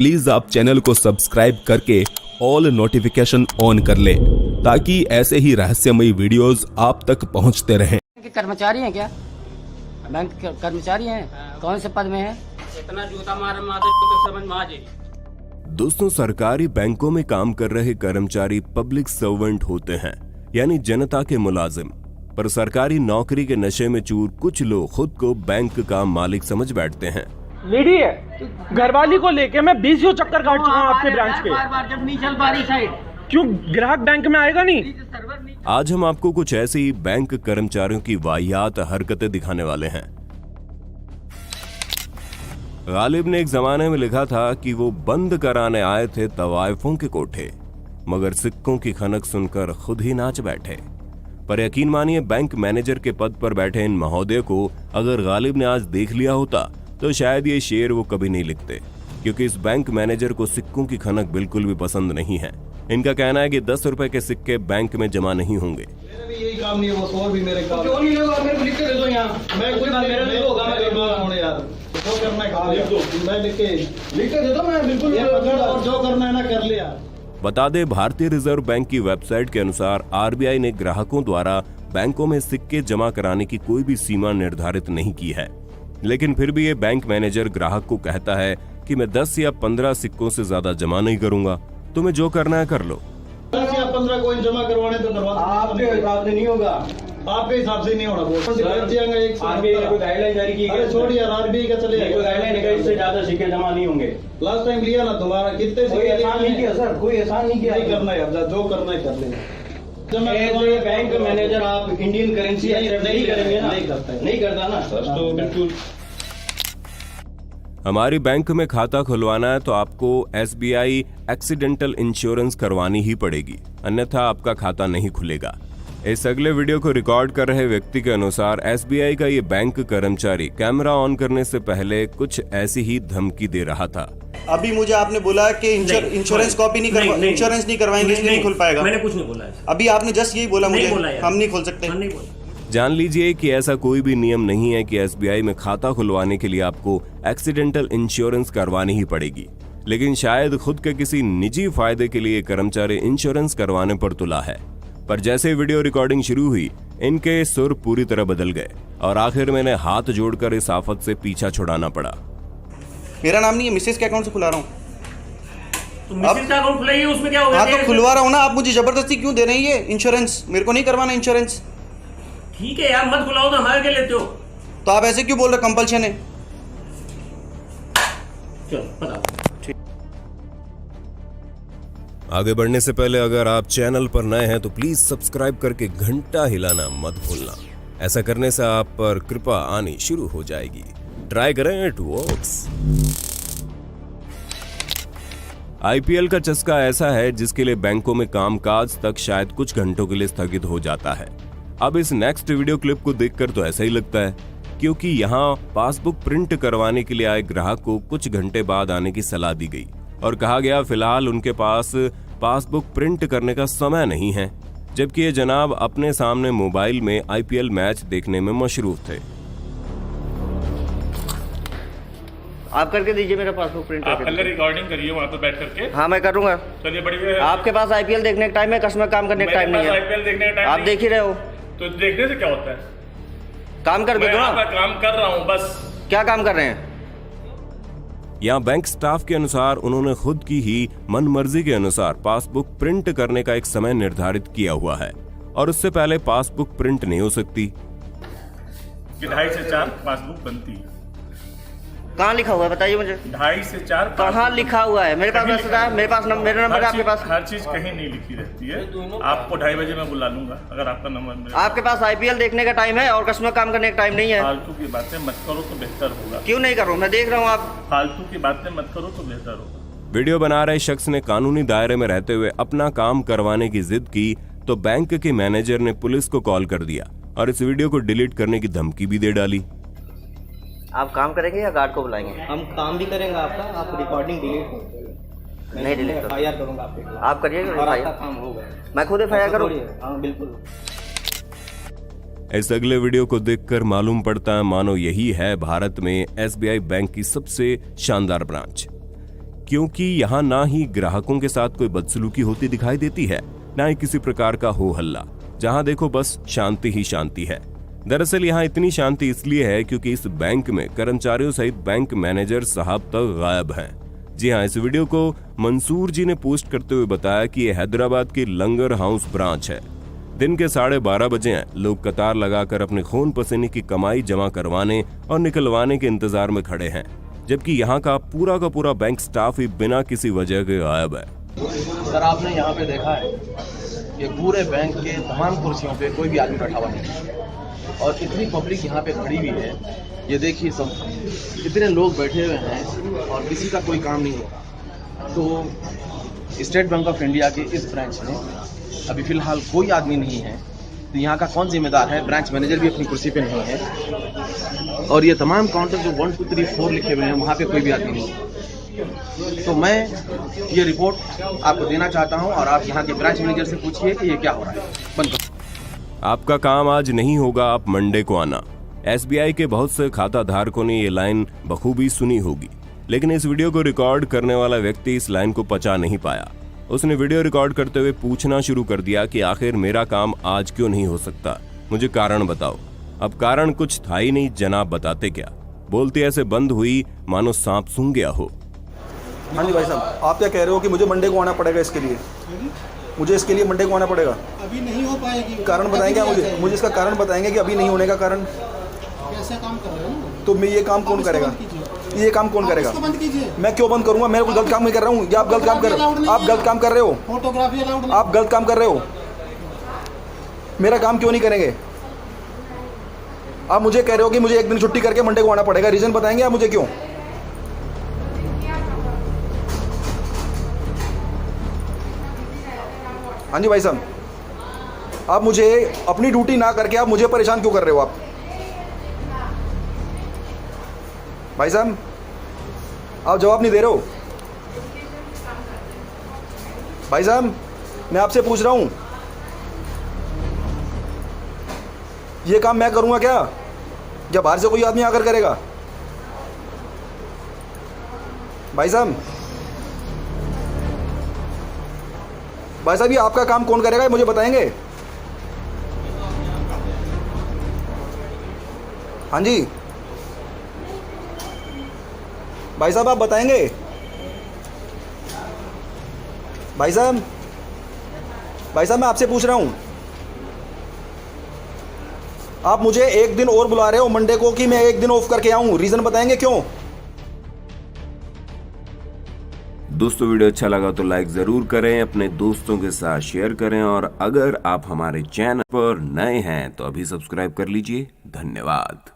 Please आप channel को subscribe करके ऑल नोटिफिकेशन ऑन कर लें ताकि ऐसे ही रहस्यमयी वीडियोस आप तक पहुंचते रहें। कर्मचारी हैं क्या? बैंक कर्मचारी हैं? कौन से पद में हैं? इतना जूता मार तो समझ में आ जाएगी। दोस्तों, सरकारी बैंकों में काम कर रहे कर्मचारी पब्लिक सर्वेंट होते हैं, यानी जनता के मुलाजिम। पर सरकारी नौकरी के नशे में चूर कुछ लोग खुद को बैंक का मालिक समझ बैठते हैं। लेडी है, घरवाली को लेके मैं 20 चक्कर काट चुका हूँ आपके ब्रांच के। बार जब नहीं चल पा रही साइड, क्यों ग्राहक बैंक में आएगा नहीं? आज हम आपको कुछ ऐसी बैंक कर्मचारियों की वाहियात हरकतें दिखाने वाले हैं। गालिब ने एक जमाने में लिखा था कि वो बंद कराने आए थे तवाइफों के कोठे, मगर सिक्कों की खनक सुनकर खुद ही नाच बैठे। पर यकीन मानिए, बैंक मैनेजर के पद पर बैठे इन महोदय को अगर गालिब ने आज देख लिया होता तो शायद ये शेर वो कभी नहीं लिखते, क्योंकि इस बैंक मैनेजर को सिक्कों की खनक बिल्कुल भी पसंद नहीं है। इनका कहना है कि 10 रुपए के सिक्के बैंक में जमा नहीं होंगे। मेरा भी यही काम नहीं है, वो और भी मेरे काम। क्यों नहीं लगा? मेरे को लिख के दे दो यहाँ। मैं कोई मेरा लिख होगा, मैं कर दूंगा। यार जो करना है लिख दो, मैं लिख के दे दो। मैं बिल्कुल ये पकड़ और जो करना है ना कर लिया। बता दें, भारतीय रिजर्व बैंक की वेबसाइट के अनुसार आरबीआई ने ग्राहकों द्वारा बैंकों में सिक्के जमा कराने की कोई भी सीमा निर्धारित नहीं की है, लेकिन फिर भी ये बैंक मैनेजर ग्राहक को कहता है कि मैं 10 या 15 सिक्कों से ज्यादा जमा नहीं करूंगा, तुम्हें जो करना है कर लो। 10 या 15 कोइन जमा करवाने तो करवा। आपके हिसाब से नहीं होगा, आपके हिसाब से नहीं होना। कोई गाइडलाइन जारी की है? छोड़िए यार, आरबीआई का चलेगा। कोई गाइडलाइन है, इससे ज्यादा सिक्के जमा नहीं होंगे। लास्ट टाइम लिया ना तुम्हारा, कितने कोई एहसान नहीं किया सर, कोई एहसान नहीं किया। नहीं करना है, जो करना है कर लेना। बैंक मैनेजर आप इंडियन करेंसी नहीं करेंगे ना? नहीं करता ना सर, तो बिल्कुल। हमारी बैंक में खाता खुलवाना है तो आपको एसबीआई एक्सीडेंटल इंश्योरेंस करवानी ही पड़ेगी, अन्यथा आपका खाता नहीं खुलेगा। इस अगले वीडियो को रिकॉर्ड कर रहे व्यक्ति के अनुसार एसबीआई का ये बैंक कर्मचारी कैमरा ऑन करने से पहले कुछ ऐसी ही धमकी दे रहा था। अभी मुझे आपने बोला कि इंश्योरेंस कॉपी नहीं करवाएंगे, इंश्योरेंस नहीं करवाएंगे, इसलिए नहीं खुल पाएगा। मैंने कुछ नहीं बोला है। अभी आपने जस्ट यही बोला मुझे, हम नहीं खोल सकते। नहीं बोला। जान लीजिए कि ऐसा कोई भी नियम नहीं है कि एसबीआई में खाता खुलवाने के लिए आपको एक्सीडेंटल इंश्योरेंस करवानी ही पड़ेगी, लेकिन शायद खुद के किसी निजी फायदे के लिए कर्मचारी इंश्योरेंस करवाने पर तुला है। पर जैसे वीडियो रिकॉर्डिंग शुरू हुई, इनके सुर पूरी तरह बदल गए और आखिर मैंने हाथ जोड़कर इस आफत से पीछा छुड़ाना पड़ा। मेरा नाम नहीं है, मिसेस के अकाउंट से खुला रहा हूँ। तो मिसेस का अकाउंट खुलाइए, उसमें क्या होगा? हाँ तो खुलवा रहा हूँ ना, आप मुझे जबरदस्ती क्यों दे रहे हैं? ये इंश्योरेंस मेरे को नहीं करवाना इंश्योरेंस। ठीक है यार, मत खुलाओ तो हमारे क्या लेते हो? तो आप ऐसे क्यों बोल रहे? कंपल्शन है। चलो बताओ। आगे बढ़ने से पहले अगर आप चैनल पर नए हैं तो प्लीज सब्सक्राइब करके घंटा हिलाना मत भूलना। ऐसा करने से आप पर कृपा आनी शुरू हो जाएगी। ट्राई करें, इट वर्क्स। आईपीएल का चस्का ऐसा है जिसके लिए बैंकों में कामकाज तक शायद कुछ घंटों के लिए स्थगित हो जाता है। अब इस नेक्स्ट वीडियो क्लिप को देखकर तो ऐसा ही लगता है, क्योंकि यहाँ पासबुक प्रिंट करवाने के लिए आए ग्राहक को कुछ घंटे बाद आने की सलाह दी गई और कहा गया फिलहाल उनके पास पासबुक प्रिंट करने का समय नहीं है, जबकि ये जनाब अपने सामने मोबाइल में आईपीएल मैच देखने में मशरूफ थे। आप करके दीजिए मेरा पासबुक प्रिंट। आप पहले रिकॉर्डिंग करिए वहाँ पे बैठ करके। हाँ मैं करूँगा। चलिए बढ़िया। आपके पास आईपीएल देखने का टाइम है, कस्टमर काम करने का टाइम नहीं है। आईपीएल देखने का टाइम आप देख ही रहे हो। तो देखने से क्या होता है? काम कर दो ना। मैं काम कर रहा हूँ बस। क्या काम कर रहे हैं? यहाँ बैंक स्टाफ के अनुसार उन्होंने खुद की ही मनमर्जी के अनुसार पासबुक प्रिंट करने का एक समय निर्धारित किया हुआ है और उससे पहले पासबुक प्रिंट नहीं हो सकती। 2:30 से 4 पासबुक बनती है। कहाँ लिखा हुआ है बताइए मुझे। 2:30 से 4 कहाँ लिखा हुआ है? मेरे पास मेरा नंबर है आपके पास? हर चीज कहीं नहीं लिखी रहती है। आपको 2:30 बजे मैं बुला लूंगा अगर आपका नंबर। आपके पास आईपीएल देखने का टाइम है और कस्टमर काम करने का टाइम नहीं है। फालतू की बातें मत करो तो बेहतर होगा। क्यों नहीं कर रहा हूँ? मैं देख रहा हूँ। आप फालतू की बातें मत करो तो बेहतर होगा। वीडियो बना रहे शख्स ने कानूनी दायरे में रहते हुए अपना काम करवाने की जिद की तो बैंक के मैनेजर ने पुलिस को कॉल कर दिया और इस वीडियो को डिलीट करने की धमकी भी दे डाली। आप काम करेंगे या गार्ड को बुलाएंगे? हम काम भी करेंगे आपका, आप रिकॉर्डिंग डिलीट नहीं डिलीट करो। एफआईआर करूंगा आप पे। आप करिएगा और आपका काम होगा। मैं खुद एफआईआर करूँ? हाँ बिल्कुल। इस अगले वीडियो को देखकर मालूम पड़ता है मानो यही है भारत में एसबीआई बैंक की सबसे शानदार ब्रांच। क्योंकि यहाँ ना ही ग्राहकों के साथ कोई बदसलूकी होती दिखाई देती है, ना ही किसी प्रकार का हो हल्ला। जहाँ देखो बस शांति ही शांति है। दरअसल यहाँ इतनी शांति इसलिए है क्योंकि इस बैंक में कर्मचारियों सहित बैंक मैनेजर साहब तक गायब हैं। जी हाँ, इस वीडियो को मंसूर जी ने पोस्ट करते हुए बताया कि ये हैदराबाद की लंगर हाउस ब्रांच है। दिन के 12:30 बजे हैं। लोग कतार लगाकर अपने खून पसीने की कमाई जमा करवाने और निकलवाने के इंतजार में खड़े हैं, जबकि यहाँ का पूरा बैंक स्टाफ ही बिना किसी वजह के गायब है। सर, आपने यहाँ पे देखा है कि पूरे बैंक के तमाम कुर्सियों पे कोई भी आदमी बैठा हुआ नहीं और इतनी पब्लिक यहाँ पे खड़ी हुई है। ये देखिए सब इतने लोग बैठे हुए हैं और किसी का कोई काम नहीं होगा। तो स्टेट बैंक ऑफ इंडिया के इस ब्रांच में अभी फिलहाल कोई आदमी नहीं है, तो यहाँ का कौन जिम्मेदार है? ब्रांच मैनेजर भी अपनी कुर्सी पे नहीं है और ये तमाम काउंटर जो 1 2 3 4 लिखे हुए हैं वहाँ पे कोई भी आदमी नहीं है। तो मैं ये रिपोर्ट आपको देना चाहता हूँ और आप यहाँ के ब्रांच मैनेजर से पूछिए कि ये क्या हो रहा है। बंद करो। आपका काम आज नहीं होगा, आप मंडे को आना। SBI के बहुत से खाता धारकों ने ये लाइन बखूबी सुनी होगी, लेकिन इस वीडियो को रिकॉर्ड करने वाला व्यक्ति इस लाइन को पचा नहीं पाया। उसने वीडियो रिकॉर्ड करते हुए पूछना शुरू कर दिया कि आखिर मेरा काम आज क्यों नहीं हो सकता, मुझे कारण बताओ। अब कारण कुछ था ही नहीं, जनाब बताते क्या। बोलते ऐसे बंद हुई मानो सांप सूंघ गया हो। हाँ जी भाई साहब, आप क्या कह रहे हो कि मुझे मंडे को आना पड़ेगा इसके लिए? मुझे इसके लिए मंडे को आना पड़ेगा? अभी नहीं हो पाएगी। कारण बताएंगे मुझे इसका कारण बताएंगे कि अभी नहीं होने का कारण? कैसे काम कर रहे हो? तो मैं ये काम कौन करेगा? ये काम कौन करेगा? बंद कीजिए। मैं क्यों बंद करूंगा? मैं कोई गलत काम नहीं कर रहा हूँ या आप गलत काम कर रहे हो? आप गलत काम कर रहे हो। फोटोग्राफी अलाउड नहीं। आप गलत काम कर रहे हो। मेरा काम क्यों नहीं करेंगे? आप मुझे कह रहे हो कि मुझे एक दिन छुट्टी करके मंडे को आना पड़ेगा। रीजन बताएंगे आप मुझे क्यों? हाँ जी भाई साहब, आप मुझे अपनी ड्यूटी ना करके आप मुझे परेशान क्यों कर रहे हो? आप भाई साहब, आप जवाब नहीं दे रहे हो। भाई साहब, मैं आपसे पूछ रहा हूं, ये काम मैं करूंगा क्या या बाहर से कोई आदमी आकर करेगा? भाई साहब, ये आपका काम कौन करेगा, ये मुझे बताएंगे? हाँ जी भाई साहब, आप बताएंगे? भाई साहब, मैं आपसे पूछ रहा हूं, आप मुझे एक दिन और बुला रहे हो मंडे को कि मैं एक दिन ऑफ करके आऊं। रीजन बताएंगे क्यों? दोस्तों, वीडियो अच्छा लगा तो लाइक जरूर करें, अपने दोस्तों के साथ शेयर करें और अगर आप हमारे चैनल पर नए हैं तो अभी सब्सक्राइब कर लीजिए। धन्यवाद।